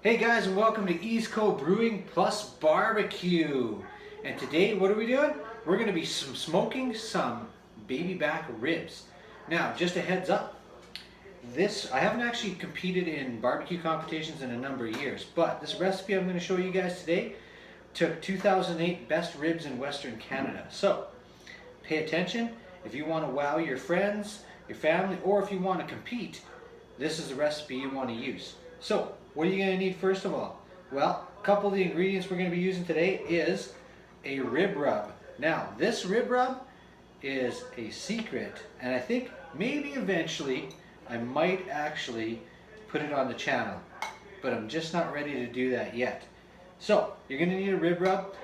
Hey guys, and welcome to East Coast Brewing Plus Barbecue. And today, what are we doing? We're going to be smoking some baby back ribs. Now, just a heads up, I haven't actually competed in barbecue competitions in a number of years, but this recipe I'm going to show you guys today took 2008 Best Ribs in Western Canada. So, pay attention. If you want to wow your friends, your family, or if you want to compete, this is the recipe you want to use. So, what are you going to need first of all? Well, a couple of the ingredients we're going to be using today is a rib rub. Now, this rib rub is a secret, and I think maybe eventually I might actually put it on the channel, but I'm just not ready to do that yet. So, you're going to need a rib rub.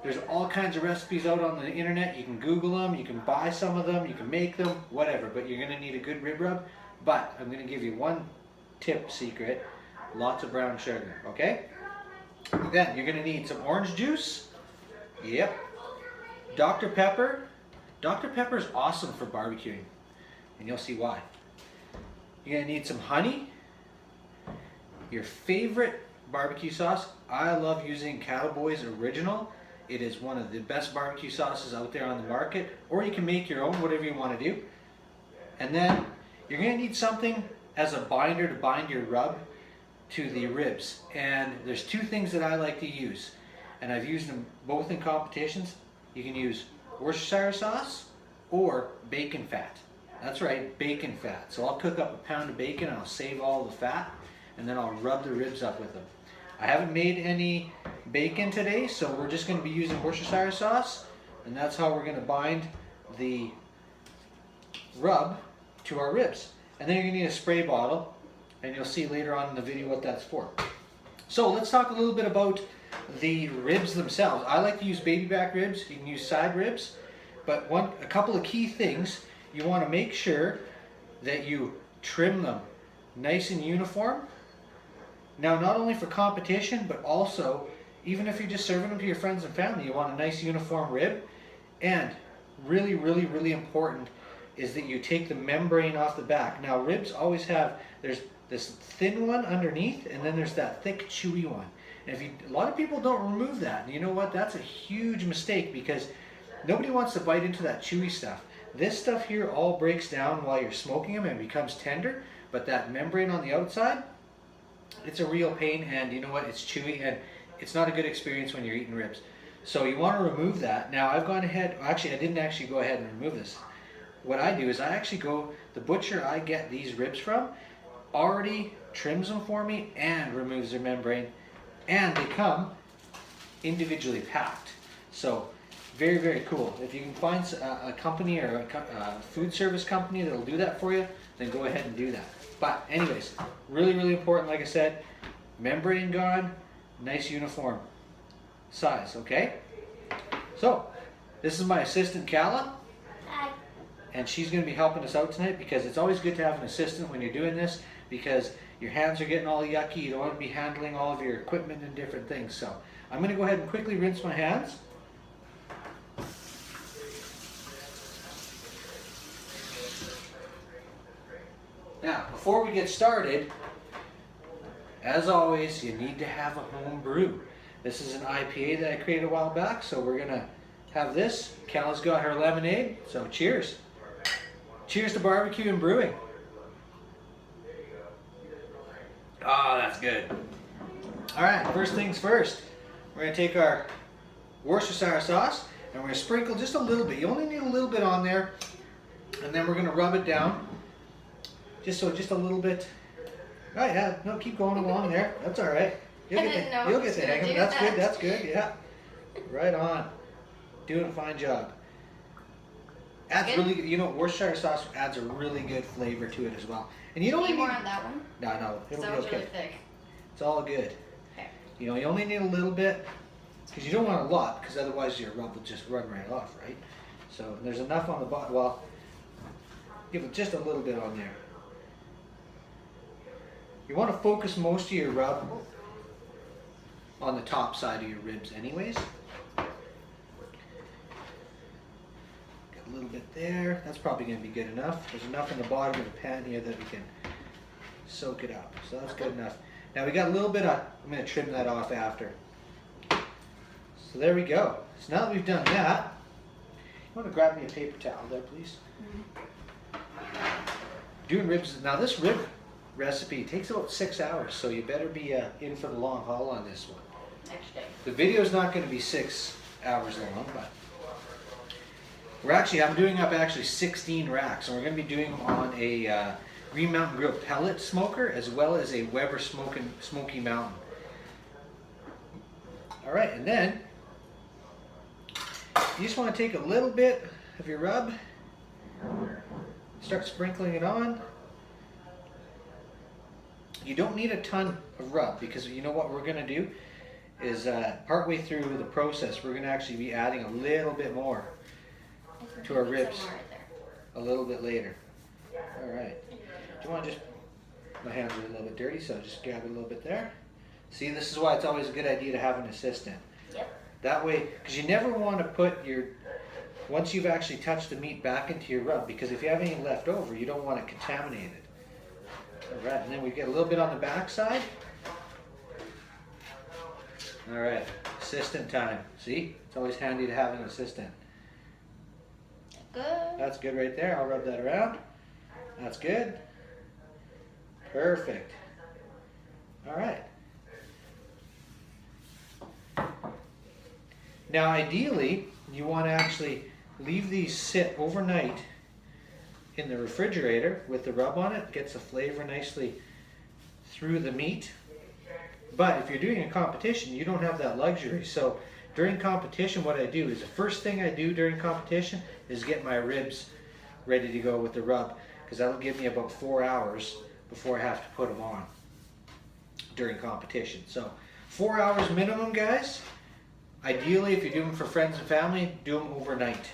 There's all kinds of recipes out on the internet. You can Google them, you can buy some of them, you can make them, whatever, but you're going to need a good rib rub. But I'm going to give you one tip secret. Lots of brown sugar, okay? Then you're going to need some orange juice. Yep. Dr. Pepper. Dr. Pepper is awesome for barbecuing, and you'll see why. You're going to need some honey. Your favorite barbecue sauce. I love using Cowboy's Original. It is one of the best barbecue sauces out there on the market, or you can make your own, whatever you want to do. And then you're going to need something as a binder to bind your rub to the ribs, and there's two things that I like to use, and I've used them both in competitions. You can use Worcestershire sauce or bacon fat. That's right, bacon fat. So I'll cook up a pound of bacon and I'll save all the fat, and then I'll rub the ribs up with them. I haven't made any bacon today, so we're just going to be using Worcestershire sauce, and that's how we're going to bind the rub to our ribs. And then you're going to need a spray bottle, and you'll see later on in the video what that's for. So let's talk a little bit about the ribs themselves. I like to use baby back ribs. You can use side ribs, but a couple of key things. You want to make sure that you trim them nice and uniform. Now, not only for competition, but also even if you're just serving them to your friends and family, you want a nice uniform rib. And really, really, really important is that you take the membrane off the back. Now, ribs always have, there's this thin one underneath, and then there's that thick, chewy one. And a lot of people don't remove that. And you know what? That's a huge mistake, because nobody wants to bite into that chewy stuff. This stuff here all breaks down while you're smoking them and becomes tender, but that membrane on the outside, it's a real pain, and you know what? It's chewy, and it's not a good experience when you're eating ribs. So you want to remove that. Now, I've gone ahead, actually I didn't actually go ahead and remove this. What I do is I actually go, the butcher I get these ribs from already trims them for me and removes their membrane, and they come individually packed. So very, very cool. If you can find a company or a food service company that'll do that for you, then go ahead and do that. But anyways, really, really important, like I said, membrane gone, nice uniform size, okay? So this is my assistant Calla. Hi. And she's going to be helping us out tonight, because it's always good to have an assistant when you're doing this, because your hands are getting all yucky. You don't want to be handling all of your equipment and different things. So I'm going to go ahead and quickly rinse my hands. Now, before we get started, as always, you need to have a home brew. This is an IPA that I created a while back, so we're going to have this. Calla's got her lemonade, so cheers. Cheers to barbecue and brewing. Oh, that's good. All right, first things first. We're going to take our Worcestershire sauce, and we're going to sprinkle just a little bit. You only need a little bit on there, and then we're going to rub it down. Just a little bit. Oh yeah, no, keep going along there. That's all right. You'll get the hang of it. That's good. That's good. Yeah, right on. Doing a fine job. Adds really, you know, Worcestershire sauce adds a really good flavor to it as well. And you don't need more on that one. No, it'll be okay. Really thick. It's all good. Okay. You know, you only need a little bit, because you don't want a lot, because otherwise your rub will just run right off, right? So there's enough on the bottom. Well, give it just a little bit on there. You want to focus most of your rub on the top side of your ribs anyways. Got a little bit there. That's probably going to be good enough. There's enough in the bottom of the pan here that we can soak it up. So that's good enough. Now we got a little bit of, I'm going to trim that off after. So there we go. So now that we've done that, you want to grab me a paper towel there, please? Doing ribs, now this rib recipe takes about 6 hours, so you better be in for the long haul on this one. Next day. The video is not going to be 6 hours long, but I'm doing up actually 16 racks, and we're going to be doing them on a Green Mountain Grill pellet smoker as well as a Weber Smoky Mountain. All right, and then you just want to take a little bit of your rub, start sprinkling it on. You don't need a ton of rub, because you know what we're going to do is partway through the process we're going to actually be adding a little bit more to our ribs a little bit later. All right. Do you want to just, my hands are a little bit dirty, so just grab it a little bit there. See, this is why it's always a good idea to have an assistant. Yep. That way, because you never want to put your, once you've actually touched the meat back into your rub, because if you have any left over, you don't want it contaminated. All right, and then we get a little bit on the back side. All right, assistant time. See, it's always handy to have an assistant. Good. That's good right there. I'll rub that around. That's good. Perfect. All right. Now, ideally, you want to actually leave these sit overnight in the refrigerator with the rub on it. Gets the flavor nicely through the meat. But if you're doing a competition, you don't have that luxury. So during competition, what I do is the first thing I do during competition is get my ribs ready to go with the rub, because that'll give me about 4 hours before I have to put them on during competition. So 4 hours minimum, guys. Ideally, if you're doing them for friends and family, do them overnight.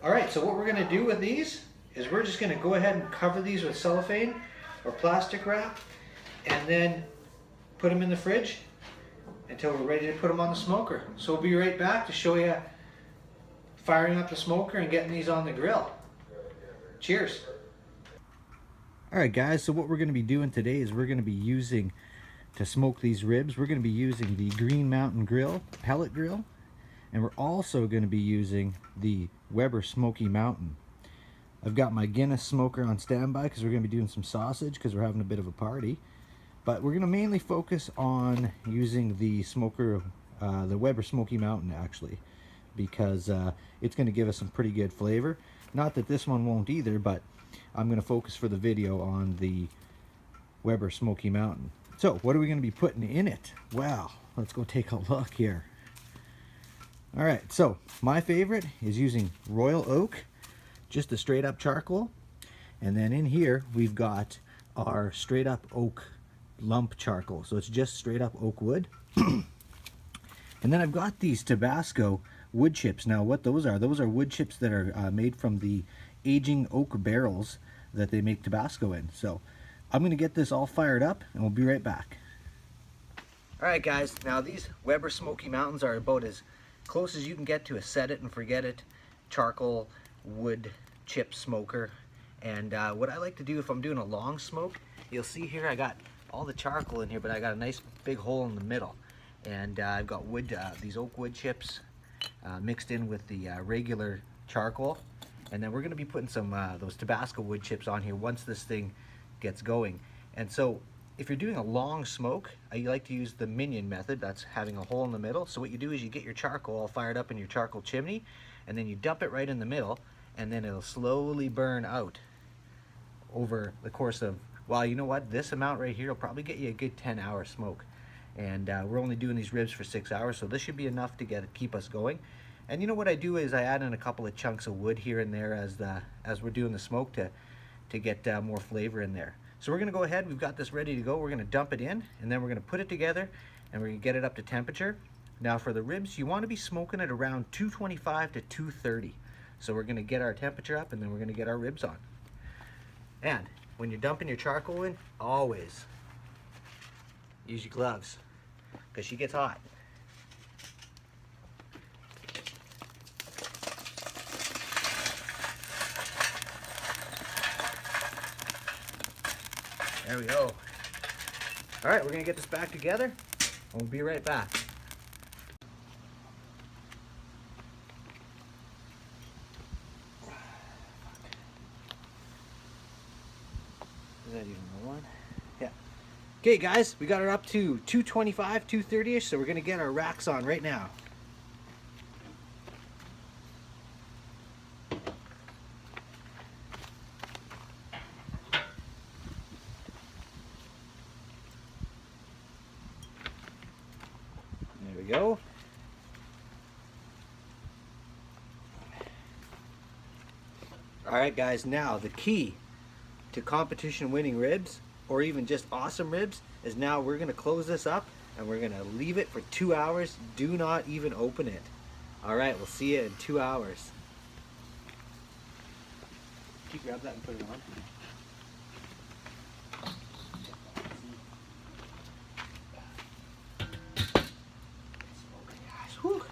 All right, so what we're going to do with these is we're just going to go ahead and cover these with cellophane or plastic wrap, and then put them in the fridge until we're ready to put them on the smoker. So we'll be right back to show you firing up the smoker and getting these on the grill. Cheers. All right, guys, so what we're going to be doing today is we're going to be using, to smoke these ribs, we're going to be using the Green Mountain Grill pellet grill, and we're also going to be using the Weber Smoky Mountain. I've got my Guinness smoker on standby because we're going to be doing some sausage because we're having a bit of a party. But we're going to mainly focus on using the smoker, the Weber Smoky Mountain actually, because it's going to give us some pretty good flavor. Not that this one won't either, but I'm going to focus for the video on the Weber Smoky Mountain. So what are we going to be putting in it? Well, let's go take a look here. All right, so my favorite is using Royal Oak, just a straight up charcoal. And then in here we've got our straight up oak lump charcoal, so it's just straight up oak wood. And then I've got these Tabasco wood chips. Now what those are wood chips that are made from the aging oak barrels that they make Tabasco in. So I'm going to get this all fired up and we'll be right back. Alright guys, now these Weber Smoky Mountains are about as close as you can get to a set it and forget it charcoal wood chip smoker. And what I like to do if I'm doing a long smoke, you'll see here I got all the charcoal in here, but I got a nice big hole in the middle, and I've got wood, these oak wood chips mixed in with the regular charcoal, and then we're going to be putting some those Tabasco wood chips on here once this thing gets going. And so if you're doing a long smoke, I like to use the minion method. That's having a hole in the middle. So what you do is you get your charcoal all fired up in your charcoal chimney, and then you dump it right in the middle, and then it'll slowly burn out over the course of, well, you know what, this amount right here will probably get you a good 10-hour smoke. And we're only doing these ribs for 6 hours, so this should be enough to keep us going. And you know what I do is I add in a couple of chunks of wood here and there as we're doing the smoke to get more flavor in there. So we're going to go ahead, we've got this ready to go, we're going to dump it in, and then we're going to put it together, and we're going to get it up to temperature. Now for the ribs, you want to be smoking it around 225 to 230. So we're going to get our temperature up, and then we're going to get our ribs on. And when you're dumping your charcoal in, always use your gloves, because she gets hot. There we go. All right, we're gonna get this back together, and we'll be right back. Is that even the one? Yeah. Okay, guys, we got her up to 225, 230-ish, so we're gonna get our racks on right now. There we go. All right, guys, now the key to competition winning ribs, or even just awesome ribs, is now we're gonna close this up and we're gonna leave it for 2 hours. Do not even open it. All right, we'll see you in 2 hours. Can you grab that and put it on? Whew.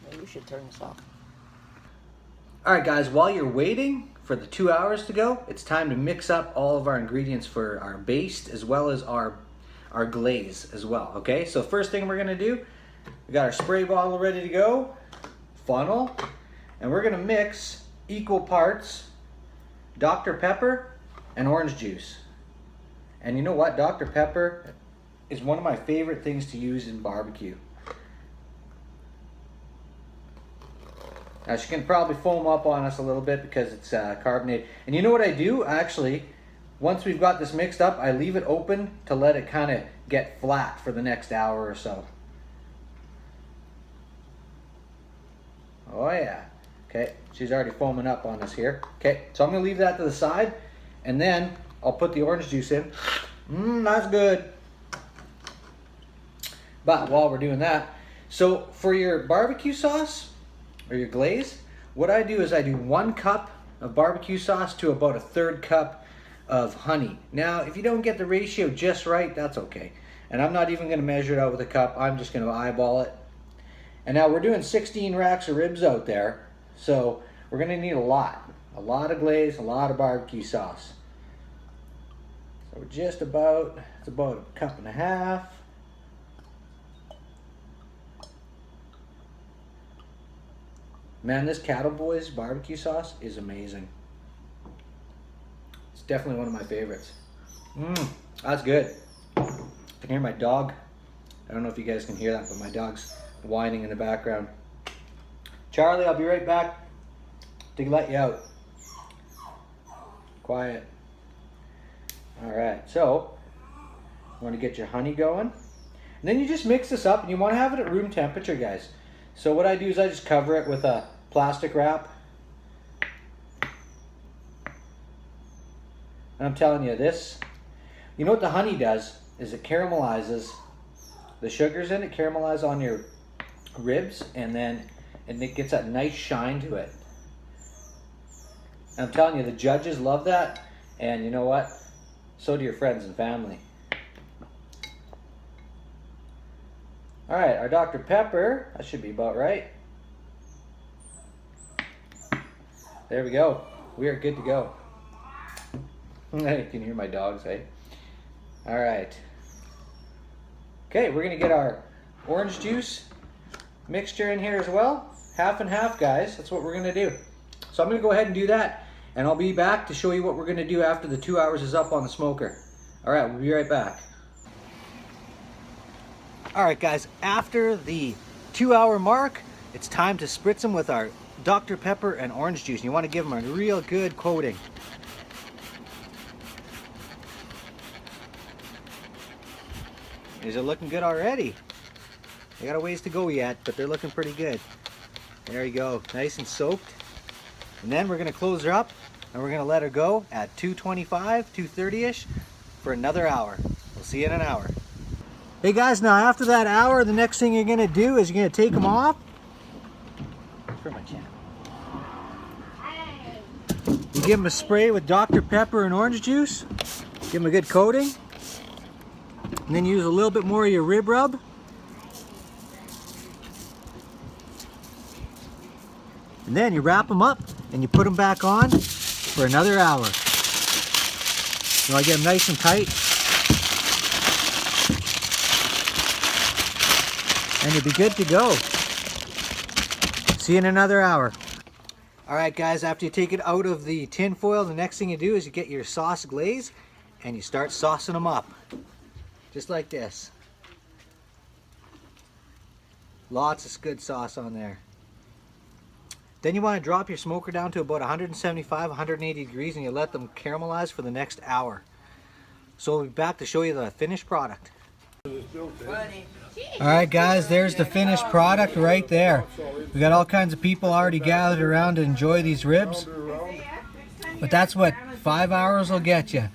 Maybe we should turn this off. All right, guys, while you're waiting for the 2 hours to go, it's time to mix up all of our ingredients for our baste as well as our glaze as well, okay? So first thing we're gonna do, we got our spray bottle ready to go, funnel, and we're gonna mix equal parts Dr. Pepper and orange juice. And you know what? Dr. Pepper is one of my favorite things to use in barbecue. Now she can probably foam up on us a little bit because it's carbonated. And you know what I do? Actually, once we've got this mixed up, I leave it open to let it kind of get flat for the next hour or so. Oh yeah. Okay, she's already foaming up on us here. Okay, so I'm gonna leave that to the side, and then I'll put the orange juice in. That's good. But while we're doing that, so for your barbecue sauce, or your glaze, what I do is I do 1 cup of barbecue sauce to about 1/3 cup of honey. Now, if you don't get the ratio just right, that's okay. And I'm not even gonna measure it out with a cup, I'm just gonna eyeball it. And now we're doing 16 racks of ribs out there, so we're gonna need a lot of glaze, a lot of barbecue sauce. So we're just about, it's about 1.5 cups. Man, this Cattle Boys barbecue sauce is amazing. It's definitely one of my favorites. That's good. I can hear my dog. I don't know if you guys can hear that, but my dog's whining in the background. Charlie, I'll be right back to let you out. Quiet. All right, so you want to get your honey going. And then you just mix this up, and you want to have it at room temperature, guys. So what I do is I just cover it with a plastic wrap. And I'm telling you this, you know what the honey does is it caramelizes the sugars in it, caramelize on your ribs, and it gets that nice shine to it. And I'm telling you, the judges love that, and you know what? So do your friends and family. All right, our Dr. Pepper, that should be about right. There we go. We are good to go. You can hear my dogs, eh? All right. Okay, we're gonna get our orange juice mixture in here as well. Half and half, guys. That's what we're gonna do. So I'm gonna go ahead and do that, and I'll be back to show you what we're gonna do after the 2 hours is up on the smoker. All right, we'll be right back. All right, guys, after the 2 hour mark, it's time to spritz them with our Dr. Pepper and orange juice. You want to give them a real good coating. Is it looking good already? They got a ways to go yet, but they're looking pretty good. There you go, nice and soaked. And then we're gonna close her up and we're gonna let her go at 225, 230-ish for another hour. We'll see you in an hour. Hey guys, now after that hour, the next thing you're gonna do is you're gonna take them off. For my channel. You give them a spray with Dr. Pepper and orange juice. Give them a good coating. And then use a little bit more of your rib rub. And then you wrap them up and you put them back on for another hour. So I get them nice and tight. and you'll be good to go. See you in another hour. All right, guys, after you take it out of the tin foil, the next thing you do is you get your sauce glaze and you start saucing them up. Just like this. Lots of good sauce on there. Then you want to drop your smoker down to about 175, 180 degrees and you let them caramelize for the next hour. So we'll be back to show you the finished product. Alright guys, there's the finished product right there. We got all kinds of people already gathered around to enjoy these ribs. But that's what 5 hours will get you.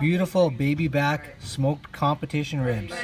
Beautiful baby back smoked competition ribs.